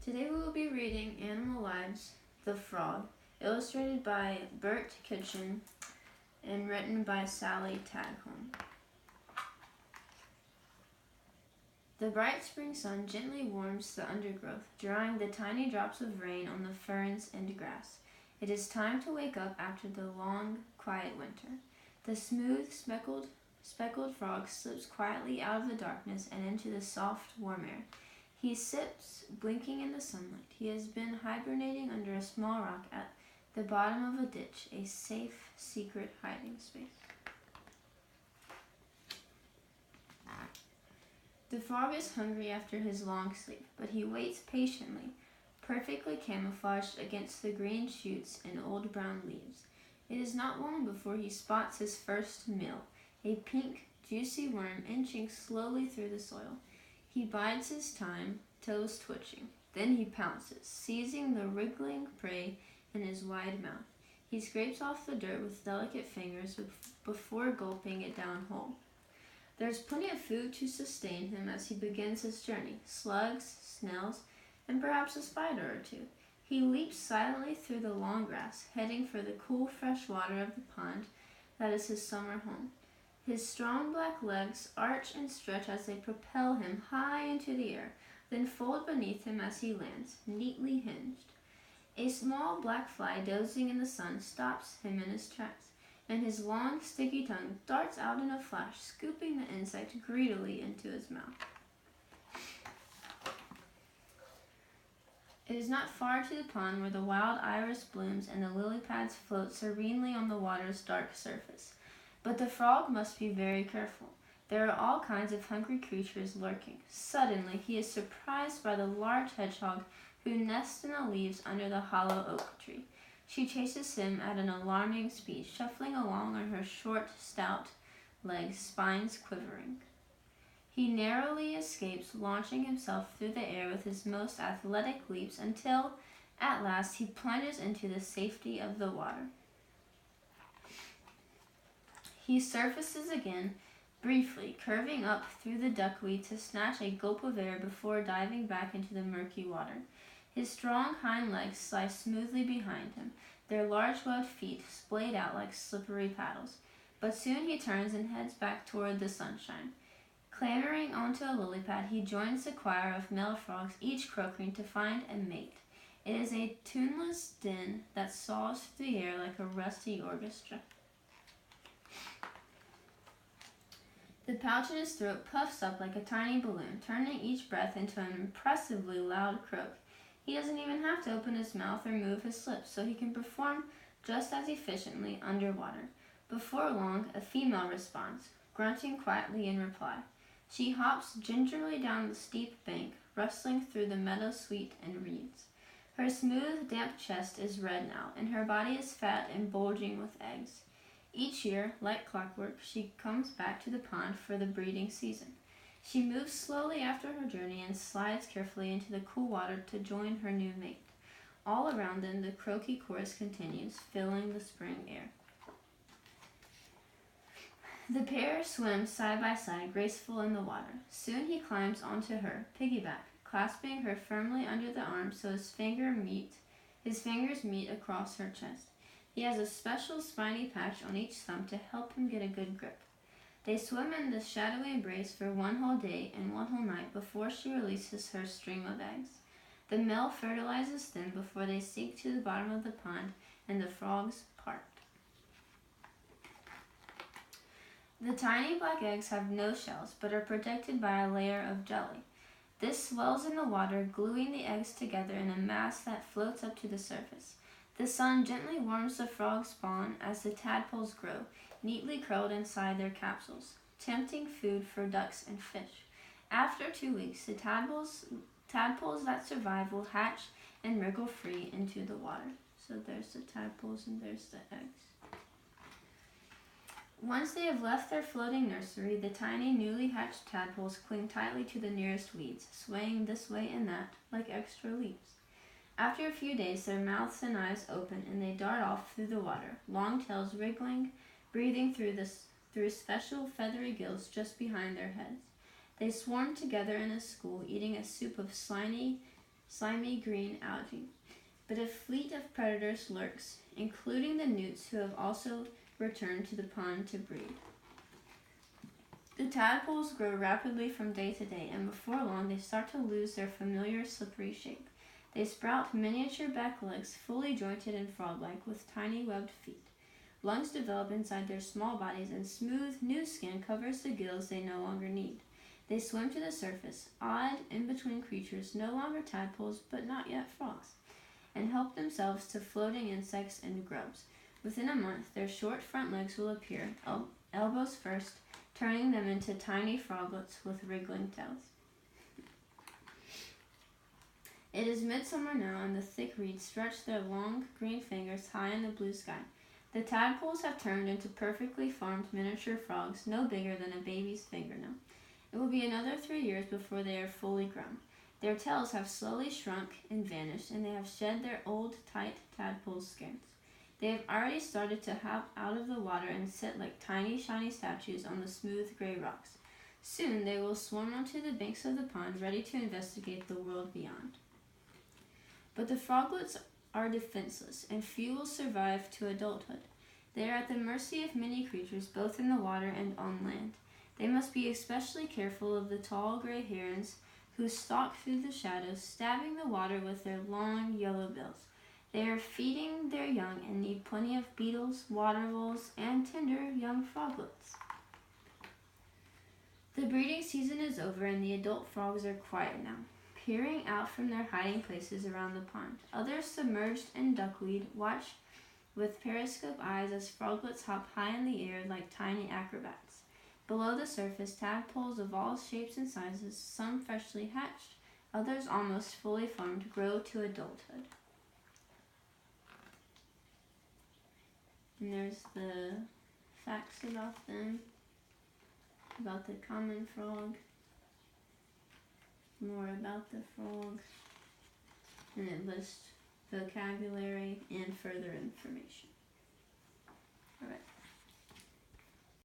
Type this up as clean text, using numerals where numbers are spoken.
Today we will be reading Animal Lives, The Frog, illustrated by Bert Kitchen and written by Sally Tagholm. The bright spring sun gently warms the undergrowth, drying the tiny drops of rain on the ferns and grass. It is time to wake up after the long, quiet winter. The smooth, speckled frog slips quietly out of the darkness and into the soft, warm air. He sits, blinking in the sunlight. He has been hibernating under a small rock at the bottom of a ditch, a safe, secret hiding space. The frog is hungry after his long sleep, but he waits patiently, perfectly camouflaged against the green shoots and old brown leaves. It is not long before he spots his first meal, a pink, juicy worm inching slowly through the soil. He bides his time, toes twitching. Then he pounces, seizing the wriggling prey in his wide mouth. He scrapes off the dirt with delicate fingers before gulping it down whole. There's plenty of food to sustain him as he begins his journey: slugs, snails, and perhaps a spider or two. He leaps silently through the long grass, heading for the cool, fresh water of the pond that is his summer home. His strong black legs arch and stretch as they propel him high into the air, then fold beneath him as he lands, neatly hinged. A small black fly dozing in the sun stops him in his tracks, and his long, sticky tongue darts out in a flash, scooping the insect greedily into his mouth. It is not far to the pond where the wild iris blooms and the lily pads float serenely on the water's dark surface. But the frog must be very careful. There are all kinds of hungry creatures lurking. Suddenly, he is surprised by the large hedgehog who nests in the leaves under the hollow oak tree. She chases him at an alarming speed, shuffling along on her short, stout legs, spines quivering. He narrowly escapes, launching himself through the air with his most athletic leaps until, at last, he plunges into the safety of the water. He surfaces again, briefly, curving up through the duckweed to snatch a gulp of air before diving back into the murky water. His strong hind legs slide smoothly behind him, their large webbed feet splayed out like slippery paddles. But soon he turns and heads back toward the sunshine. Clambering onto a lily pad, he joins the choir of male frogs, each croaking to find a mate. It is a tuneless din that saws through the air like a rusty orchestra. The pouch in his throat puffs up like a tiny balloon, turning each breath into an impressively loud croak. He doesn't even have to open his mouth or move his lips, so he can perform just as efficiently underwater. Before long, a female responds, grunting quietly in reply. She hops gingerly down the steep bank, rustling through the meadowsweet and reeds. Her smooth, damp chest is red now, and her body is fat and bulging with eggs. Each year, like clockwork, she comes back to the pond for the breeding season. She moves slowly after her journey and slides carefully into the cool water to join her new mate. All around them, the croaky chorus continues, filling the spring air. The pair swim side by side, graceful in the water. Soon he climbs onto her, piggyback, clasping her firmly under the arm so his fingers meet across her chest. He has a special spiny patch on each thumb to help him get a good grip. They swim in the shadowy embrace for one whole day and one whole night before she releases her stream of eggs. The male fertilizes them before they sink to the bottom of the pond and the frogs part. The tiny black eggs have no shells but are protected by a layer of jelly. This swells in the water, gluing the eggs together in a mass that floats up to the surface. The sun gently warms the frog spawn as the tadpoles grow, neatly curled inside their capsules, tempting food for ducks and fish. After 2 weeks, the tadpoles that survive will hatch and wriggle free into the water. So there's the tadpoles and there's the eggs. Once they have left their floating nursery, the tiny, newly hatched tadpoles cling tightly to the nearest weeds, swaying this way and that like extra leaves. After a few days, their mouths and eyes open, and they dart off through the water, long tails wriggling, breathing through special feathery gills just behind their heads. They swarm together in a school, eating a soup of slimy slimy green algae. But a fleet of predators lurks, including the newts who have also returned to the pond to breed. The tadpoles grow rapidly from day to day, and before long they start to lose their familiar slippery shape. They sprout miniature back legs, fully jointed and frog-like, with tiny webbed feet. Lungs develop inside their small bodies, and smooth, new skin covers the gills they no longer need. They swim to the surface, odd, in-between creatures, no longer tadpoles, but not yet frogs, and help themselves to floating insects and grubs. Within a month, their short front legs will appear, elbows first, turning them into tiny froglets with wriggling tails. It is midsummer now, and the thick reeds stretch their long green fingers high in the blue sky. The tadpoles have turned into perfectly formed miniature frogs, no bigger than a baby's fingernail. It will be another 3 years before they are fully grown. Their tails have slowly shrunk and vanished, and they have shed their old, tight tadpole skins. They have already started to hop out of the water and sit like tiny, shiny statues on the smooth gray rocks. Soon they will swarm onto the banks of the pond, ready to investigate the world beyond. But the froglets are defenseless, and few will survive to adulthood. They are at the mercy of many creatures, both in the water and on land. They must be especially careful of the tall gray herons who stalk through the shadows, stabbing the water with their long yellow bills. They are feeding their young and need plenty of beetles, water voles, and tender young froglets. The breeding season is over, and the adult frogs are quiet now, peering out from their hiding places around the pond. Others, submerged in duckweed, watch with periscope eyes as froglets hop high in the air like tiny acrobats. Below the surface, tadpoles of all shapes and sizes, some freshly hatched, others almost fully formed, grow to adulthood. And there's the facts about them, about the common frog, more about the frog, and it lists vocabulary and further information. All right.